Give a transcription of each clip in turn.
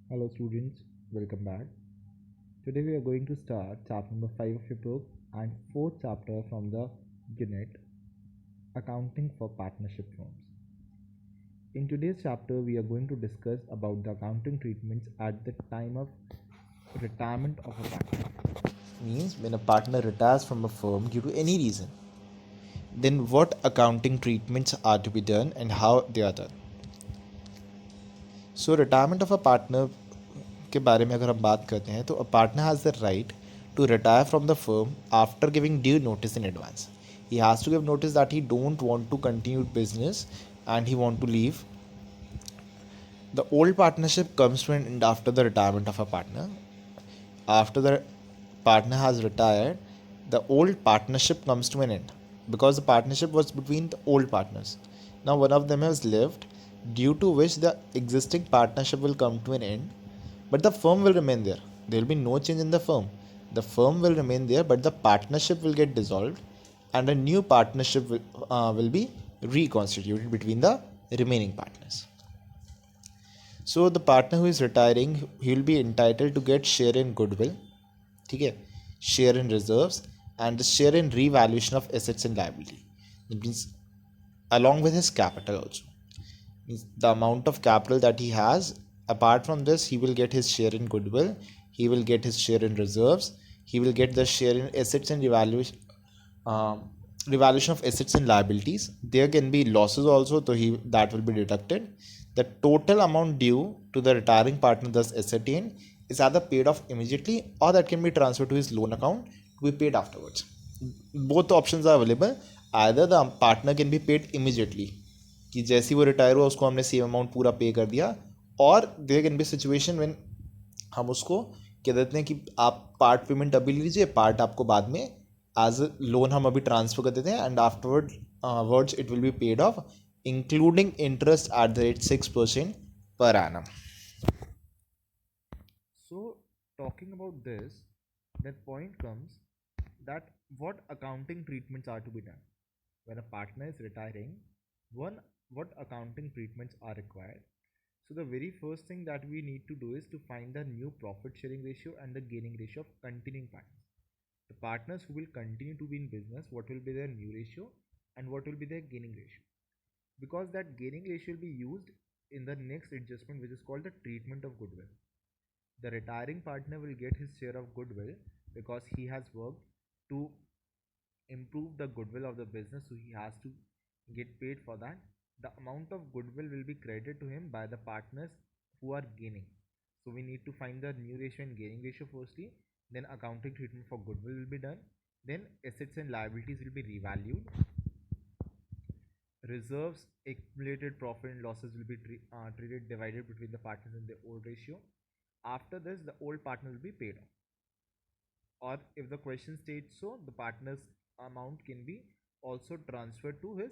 Hello students, welcome back. Today we are going to start chapter number 5 of your book and fourth chapter from the unit Accounting for Partnership Firms. In today's chapter we are going to discuss about the accounting treatments at the time of retirement of a partner. Means when a partner retires from a firm due to any reason, then what accounting treatments are to be done and how they are done. So retirement of a partner के बारे में अगर हम बात करते हैं तो a partner has the right to retire from the firm after giving due notice in advance. He has to give notice that he don't want to continue business and he want to leave. The old partnership comes to an end after the retirement of a partner. After the partner has retired, the old partnership comes to an end because the partnership was between the old partners. Now, one of them has left, due to which the existing partnership will come to an end, but the firm will remain there. There will be no change in the firm. The firm will remain there, but the partnership will get dissolved, and a new partnership will be reconstituted between the remaining partners. So the partner who is retiring, he will be entitled to get share in goodwill, ठीक है, share in reserves, and the share in revaluation of assets and liability. It means along with his capital also. Means the amount of capital that he has. Apart from this, he will get his share in goodwill. He will get his share in reserves. He will get the share in assets and um, revaluation of assets and liabilities. There can be losses also, so he that will be deducted. The total amount due to the retiring partner thus ascertained is either paid off immediately or that can be transferred to his loan account to be paid afterwards. Both options are available. Either the partner can be paid immediately, कि जैसे ही वो retire हुआ उसको हमने same amount पूरा पे कर दिया, और there can be situation when हम उसको कह देते हैं कि आप पार्ट पेमेंट अभी लीजिए, पार्ट आपको बाद में एज अ लोन हम अभी ट्रांसफर कर देते हैं, and afterward words it will be paid of including interest at the rate 6% per annum. So, talking about this, that point comes that what accounting treatments are to be done when a partner is retiring. One, what accounting treatments are required? So the very first thing that we need to do is to find the new profit sharing ratio and the gaining ratio of continuing partners. The partners who will continue to be in business, what will be their new ratio and what will be their gaining ratio? Because that gaining ratio will be used in the next adjustment, which is called the treatment of goodwill. The retiring partner will get his share of goodwill because he has worked to improve the goodwill of the business, so he has to get paid for that. The amount of goodwill will be credited to him by the partners who are gaining. So we need to find the new ratio and gaining ratio firstly, then accounting treatment for goodwill will be done, then assets and liabilities will be revalued, reserves, accumulated profit and losses will be treated divided between the partners in the old ratio. After this, the old partner will be paid off, or if the question states so, the partner's amount can be also transferred to his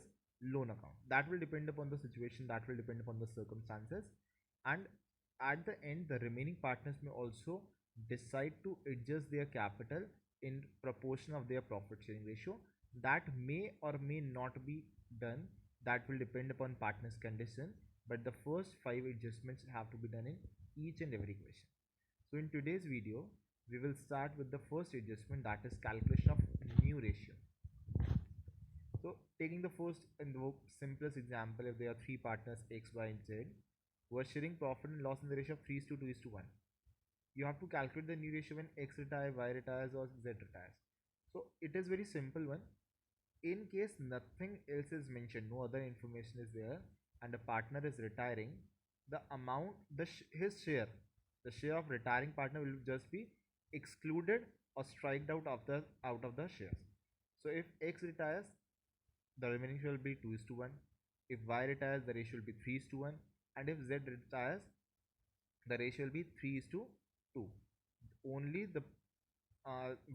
loan account. That will depend upon the situation, that will depend upon the circumstances, and at the end the remaining partners may also decide to adjust their capital in proportion of their profit sharing ratio. That may or may not be done, that will depend upon partners condition, but the first 5 adjustments have to be done in each and every question. So in today's video, we will start with the first adjustment, that is calculation of new ratio. So taking the first and the simplest example, if there are three partners X, Y, and Z who are sharing profit and loss in the ratio of 3 to 2 is to 1, you have to calculate the new ratio when X retires, Y retires, or Z retires. So it is very simple one. In case nothing else is mentioned, no other information is there, and a partner is retiring, the amount, his share, the share of retiring partner will just be excluded or striked out of the shares. So if X retires, the remaining share will be 2 is to 1. If Y retires, the ratio will be 3 is to 1. And if Z retires, the ratio will be 3 is to 2. Only the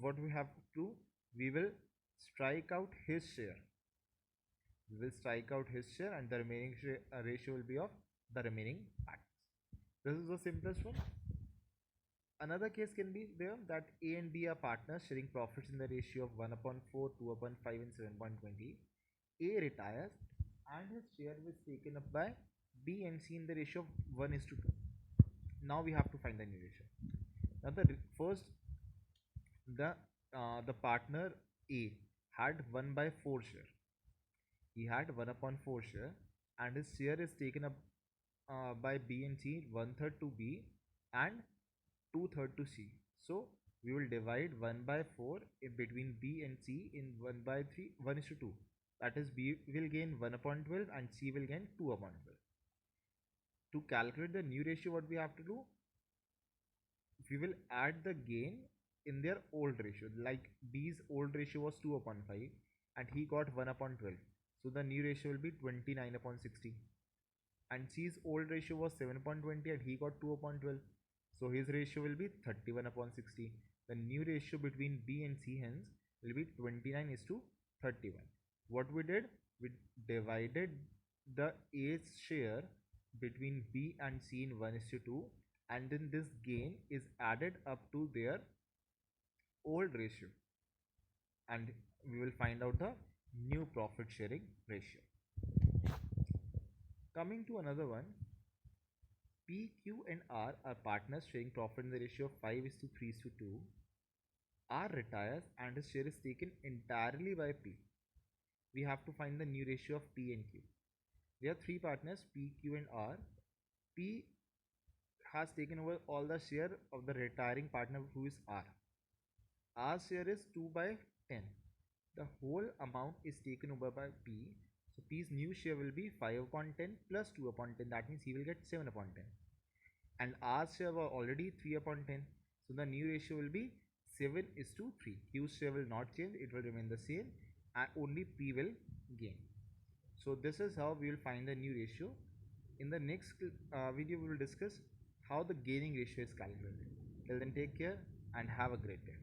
what we have to do, we will strike out his share. We will strike out his share, and the remaining ratio will be of the remaining partners. This is the simplest one. Another case can be there that A and B are partners sharing profits in the ratio of 1 upon 4, 2 upon 5, and 7 upon 20. A retires and his share was taken up by B and C in the ratio of 1 is to 2. Now we have to find the new ratio. Now first, the partner A had 1 by 4 share. He had 1 upon 4 share, and his share is taken up by B and C, 1/3 to B and 2/3 to C. So we will divide 1 by 4 in between B and C in 1 by 3, 1:2. That is, B will gain 1 upon 12 and C will gain 2 upon 12. To calculate the new ratio, what we have to do, we will add the gain in their old ratio. Like B's old ratio was 2 upon 5 and he got 1 upon 12. So the new ratio will be 29 upon 60. And C's old ratio was 7 upon 20 and he got 2 upon 12. So his ratio will be 31 upon 60. The new ratio between B and C hence will be 29 is to 31. What we did, we divided the A's share between B and C in 1:2, and then this gain is added up to their old ratio, and we will find out the new profit sharing ratio. Coming to another one, P, Q and R are partners sharing profit in the ratio of 5:3:2. R retires and his share is taken entirely by P. We have to find the new ratio of P and Q. There are three partners, P, Q and R. P has taken over all the share of the retiring partner, who is R. R's share is 2 by 10. The whole amount is taken over by P. So P's new share will be 5 upon 10 plus 2 upon 10. That means he will get 7 upon 10. And R's share was already 3 upon 10. So the new ratio will be 7:3. Q's share will not change. It will remain the same. And only P will gain. So this is how we will find the new ratio. In the next video, we will discuss how the gaining ratio is calculated. Till then, take care and have a great day.